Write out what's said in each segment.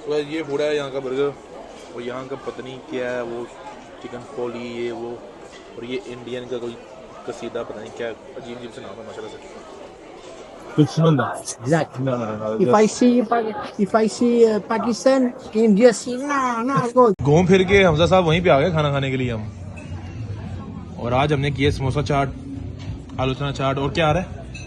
ये फूड है यहाँ का बर्गर, और यहाँ का पता नहीं क्या है वो, चिकन पोली ये वो, और ये इंडियन का कोई कसीदा पता नहीं क्या अजीब अजीब से नाम है माशाल्लाह से. Exactly. No. If I see Pakistan, India, see no go. घूम फिर के हमजा साहब वहीं पे आ गए खाना खाने के लिए हम, और आज हमने किए समोसा चाट, आलू चाट, और क्या आ रहा है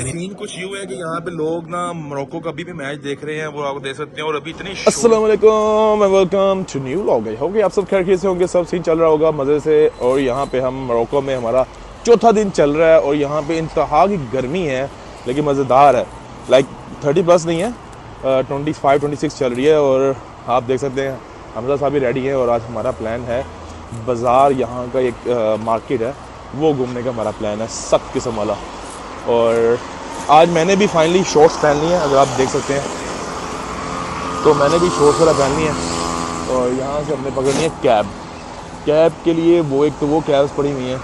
सीन कुछ यूं है कि यहाँ पे लोग ना मोरक्को का अभी भी मैच देख रहे हैं, वो आप देख सकते हैं, और अभी इतनी अस्सलाम वालेकुम and welcome to new vlog. होंगे आप सब खैरियत से होंगे, सब सीन चल रहा होगा मज़े से. और यहाँ पे हम मोरक्को में हमारा चौथा दिन चल रहा है, और यहाँ पे इंतहा की गर्मी है लेकिन मज़ेदार है. लाइक 30+ नहीं है, 25-26 चल रही है. और आप देख सकते हैं हमजा साहब भी रेडी है, और आज हमारा प्लान है बाज़ार, यहाँ का एक मार्केट है वो घूमने का हमारा प्लान है, सख्त किस्म वाला. और आज मैंने भी फाइनली शॉर्ट्स पहन ली हैं, अगर आप देख सकते हैं तो मैंने भी शॉर्ट्स वाला पहन ली है. और यहाँ से हमने पकड़नी है कैब के लिए. वो एक तो वो कैब्स पड़ी हुई हैं,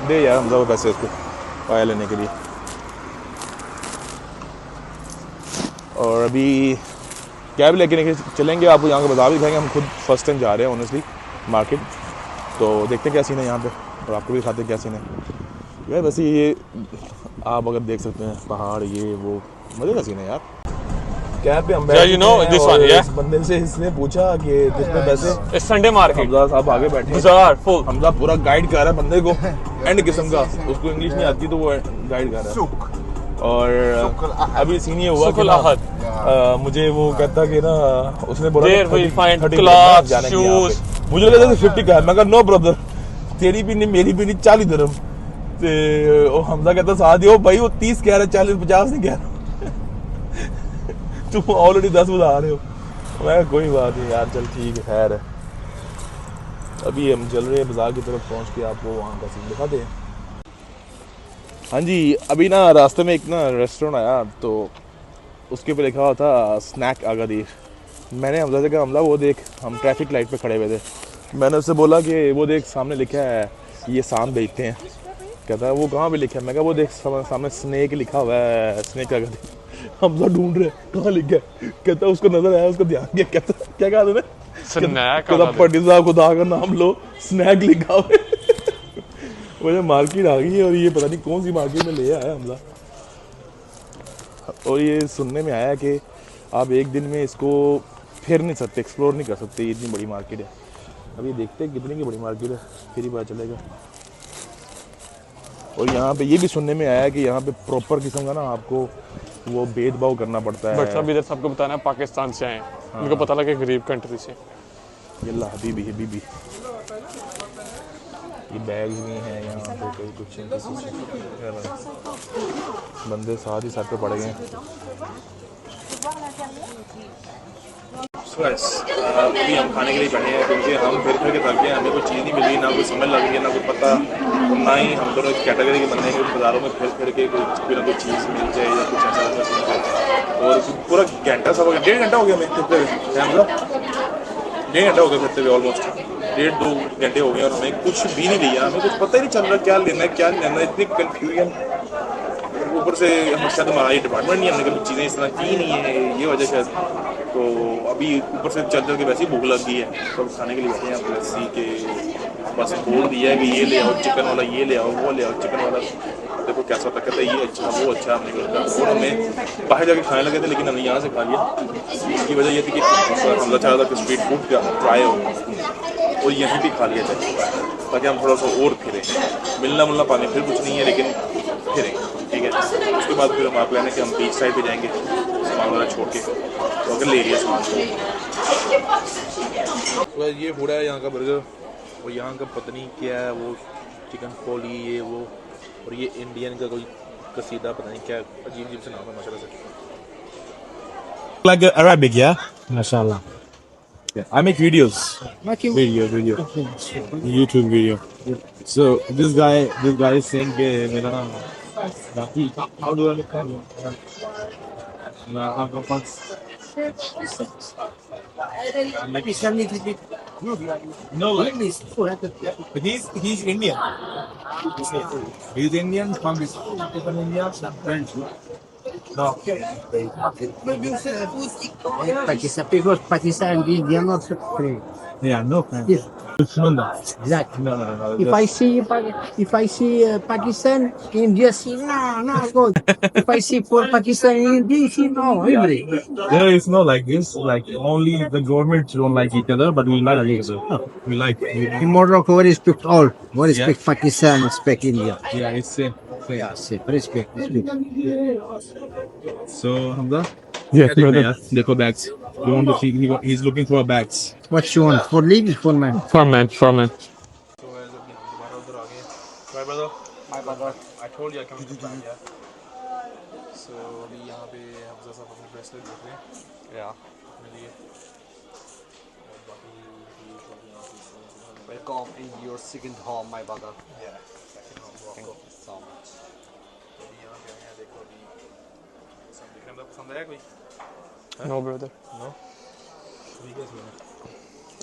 दे यार हमजा वो पैसे उसको पाया लेने के लिए. और अभी कैब लेके चलेंगे, आपको यहाँ का बाजार भी दिखाएंगे. हम खुद फर्स्ट टाइम जा रहे हैं ऑनेस्टली मार्केट, तो देखते हैं क्या सीन है यहाँ पे, और आपको भी दिखाते हैं क्या सीन है यार. वैसे ये आप अगर देख सकते हैं पहाड़, ये वो मज़े का सीन है यार. कैब पे हम बैठे हैं, इस बंदे से इसने पूछा कि कितने पैसे. संडे मार्केट, हमजा साहब आगे बैठे हैं, बाजार फुल. हमजा पूरा गाइड कर रहा है बंदे को, एंड किस्म का, उसको इंग्लिश नहीं आती तो वो गाइड कर रहा है. और अभी सीन ये हुआ कि ना, मुझे वो कहता कि ना, उसने बोला There we find clothes, shoes. मुझे लगा 50 का है. मैं कहा नो ब्रदर, तेरी भी नहीं मेरी भी नहीं, 40 दिरहम. तो हमजा कहता साथ ही, भाई वो 30 कह रहा है, 40-50 नहीं कह रहा. तुम ऑलरेडी 10 बता रहे हो. मैं कोई बात नहीं यार, चल ठीक है, खैर है. अभी हम चल रहे हैं बाजार की तरफ, पहुंच के आपको वहाँ का सीन दिखाते हैं. हाँ जी, अभी ना रास्ते में एक ना रेस्टोरेंट आया, तो उसके ऊपर लिखा हुआ था स्नैक आगादीर. मैंने हमजा से कहा, हमजा वो देख, हम ट्रैफिक लाइट पे खड़े हुए थे, मैंने उससे बोला कि वो देख सामने लिखा है ये शाम बेचते हैं. कहता है वो कहाँ पे लिखा है. मैं कहा वो देख सामने स्नैक लिखा हुआ है, स्नैक आगादीर. हमजा ढूंढ रहे कहाँ लिखा है. कहता उसको नजर आया, उसको ध्यान गया. कहता क्या कहा तूने. कहता खुदा का नाम लो, स्नैक लिखा हुआ है. मुझे मार्केट आ गई है, और ये पता नहीं कौन सी मार्केट में ले आया हमला. और ये सुनने में आया कि आप एक दिन में इसको फिर नहीं सकते, एक्सप्लोर नहीं कर सकते, ये इतनी बड़ी मार्केट है. अभी देखते हैं कितनी की बड़ी मार्केट है, फिर ही पता चलेगा. और यहाँ पे ये भी सुनने में आया कि यहाँ पे प्रॉपर किस्म का ना आपको वो भेदभाव करना पड़ता है. बट सब इधर सबको बताना है पाकिस्तान से आए, उनको पता लगे गरीब कंट्री से. यल्ला हबीबी हबीबी. ये बैग्स भी हैं यहाँ पे, कई कुछ बंदे साथ ही साथ पे पड़ गए हैं. अभी हम खाने के लिए बैठे हैं, क्योंकि हम फिर के थक गए, हमें कोई चीज़ नहीं मिली, ना कोई समझ लग रही है, ना कोई पता, ना ही हम दोनों कैटेगरी के बंदे हैं बाज़ारों में फिर के कोई ना कोई चीज़ मिल जाए या कुछ ऐसा वैसा मिल जाए. और पूरा घंटा सब 1.5 घंटा हो गया हमें फिरते हुए, 1.5 घंटा हो गया फिरते हुए, ऑलमोस्ट 1.5-2 घंटे हो गए, और हमें कुछ भी नहीं लिया. हमें कुछ पता ही नहीं चल रहा क्या लेना है क्या नहीं लेना है, इतनी कन्फ्यूजन. ऊपर से शायद हमारा ये डिपार्टमेंट नहीं, हमने कभी चीज़ें इस तरह की नहीं है, ये वजह शायद. तो अभी ऊपर से चल के वैसे ही भूख लग गई है, तो खाने के लिए बैठे हैं. लस्सी के बस बोल दिया है कि ये ले आओ चिकन वाला, ये ले आओ वो ले आओ चिकन वाला. देखो कैसा होता, कहता है ये अच्छा वो अच्छा. हमने कहा, और हमें बाहर जाके खाने लगे थे, लेकिन हमने यहाँ से खा लिया. इसकी वजह ये थी कि हमला चाह रहा था कि स्ट्रीट फूड का ट्राई हो, और यहीं भी खा लिया जाए ताकि हम थोड़ा सा और फिरें. मिलना पानी फिर कुछ नहीं है, लेकिन फिरें, ठीक है. उसके बाद फिर हमारा प्लान है कि हम बीच साइड पे जाएंगे सामान वाला छोड़ के, तो अगर ले लिया सामान तो. ये फूड है यहाँ का बर्गर, और यहाँ का पता नहीं क्या है वो, चिकन पोली ये वो, और ये इंडियन का कोई कसीदा पता नहीं क्या अजीब अजीब से नाम है माशाल्लाह से. Like Arabic, yeah? Mashallah. Yeah, I make videos. Video. YouTube video. So this guy is saying कि मेरा नाम Rafi. How do I look at you? आपका पास. No, like but he's Indian. He's Indian from India, French. Pakistan, because Pakistan and India not free. Yeah, no. Yes, No. exactly. No. If I see Pakistan, India see no good. If I see for Pakistan, India see no every. There is no like this. Like only the governments don't like each other, but we like each other. We like. In Morocco, we respect all. We respect Yeah. Pakistan, respect India. Yeah, it's same. Yeah, see, respect. So Hamza, Yes, brother. देखो bags. You want to see? He's looking for bags. What you want? For legal, for man? For man, for man. My brother. My brother. I told you I come to Japan, yeah. So अभी यहाँ पे हमजा साहब अपने bracelet देख रहे हैं Yeah. अपने लिए और बाकी Welcome in your second home, my brother. Thank you So much. अभी यहाँ पे आए हैं देखो अभी सब दिख रहे हैं पसंद आया कोई No, brother. नो अभी क्या सीन है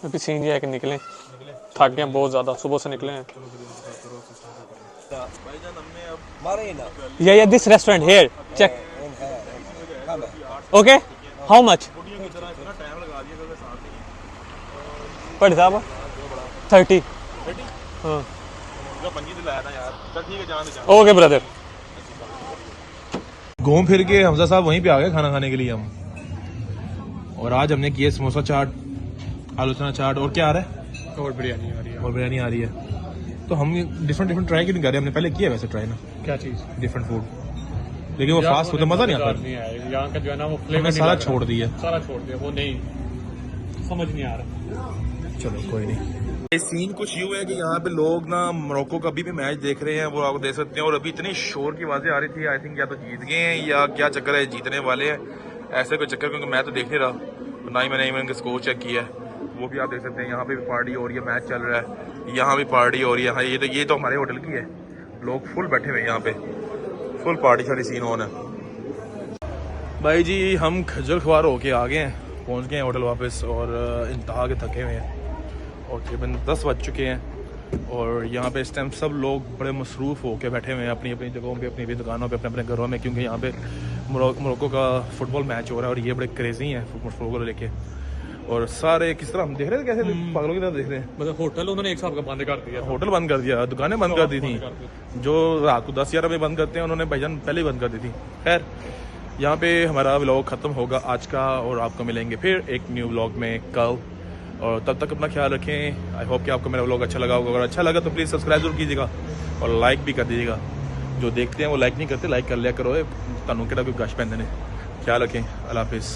अभी सीन ये है कि निकले निकले थक गए हैं बहुत ज़्यादा सुबह से निकले हैं चलो फिर इंतजार करो सिस्टम को करें भाईजान हमने अब Marina. yeah this restaurant here check okay how much बुढ़ियों की तरह इतना टाइम लगा दिया कि साथ नहीं पर साहब 30 हाँ पूरा पंजी दिलाया था यार चल ठीक है जान दे ओके ब्रदर घूम फिर के हमजा साहब वहीं पे आ गए खाना खाने के लिए हम। और आज हमने किए समोसा चाट, आलू चना चाट और क्या आ रहा है और बिरयानी आ रही है और बिरयानी आ रही है। तो हम डिफरेंट ट्राई क्यों नहीं कर रहे? हमने पहले किया वैसे ट्राई ना क्या चीज़ डिफरेंट फूड, लेकिन वो फास्ट फूड मजा नहीं आता। नहीं आया यहाँ का जो है ना वो हमने सारा छोड़ दिया। सारा छोड़ दिया वो नहीं समझ नहीं आ रहा चलो कोई नहीं। सीन कुछ यूँ है कि यहाँ पे लोग ना मोरक्को का अभी भी मैच देख रहे हैं, वो आप देख सकते हैं। और अभी इतनी शोर की आवाज़ें आ रही थी, आई थिंक या तो जीत गए हैं या क्या चक्कर है, जीतने वाले हैं ऐसे कोई चक्कर, क्योंकि मैं तो देख नहीं रहा, ना ही मैंने इवन स्कोर चेक किया है। वो भी आप देख सकते हैं, यहाँ पे भी पार्टी हो रही है, मैच चल रहा है, यहाँ भी पार्टी हो रही है। हाँ ये तो हमारे होटल की है, लोग फुल बैठे हुए हैं यहाँ पे, फुल पार्टी शार्टी सीन ऑन है। भाई जी हम खजल खुआर होके आ गए हैं, पहुँच गए हैं होटल वापस और इंतहा के थके हुए हैं और तकरीबन 10 बज चुके हैं। और यहाँ पे इस टाइम सब लोग बड़े मसरूफ़ होके बैठे हुए हैं अपनी अपनी जगहों पे, अपनी अपनी दुकानों पे, अपने अपने घरों में, क्योंकि यहाँ पे मोरक्को का फुटबॉल मैच हो रहा है और ये बड़े क्रेजी हैं फुटबॉल को लेके। और सारे किस तरह हम देख रहे थे, कैसे पागलों की तरह देख रहे हैं। मतलब होटल उन्होंने एक हिसाब का बंद कर दिया होटल बंद कर दिया, दुकानें बंद कर दी थी, जो रात को 10-11 बजे बंद करते हैं उन्होंने भाईजान पहले ही बंद कर दी थी। खैर यहाँ पे हमारा व्लॉग ख़त्म होगा आज का, और आपको मिलेंगे फिर एक न्यू व्लॉग में कल। और तब तक अपना ख्याल रखें। आई होप कि आपको मेरा व्लॉग अच्छा लगा होगा। अगर अच्छा लगा तो प्लीज़ सब्सक्राइब जरूर कीजिएगा और लाइक भी कर दीजिएगा। जो देखते हैं वो लाइक नहीं करते, लाइक कर लिया करो, तनु केड़ा कोई गश पैंदे ने। ख्याल रखें, अल्लाह हाफिज़।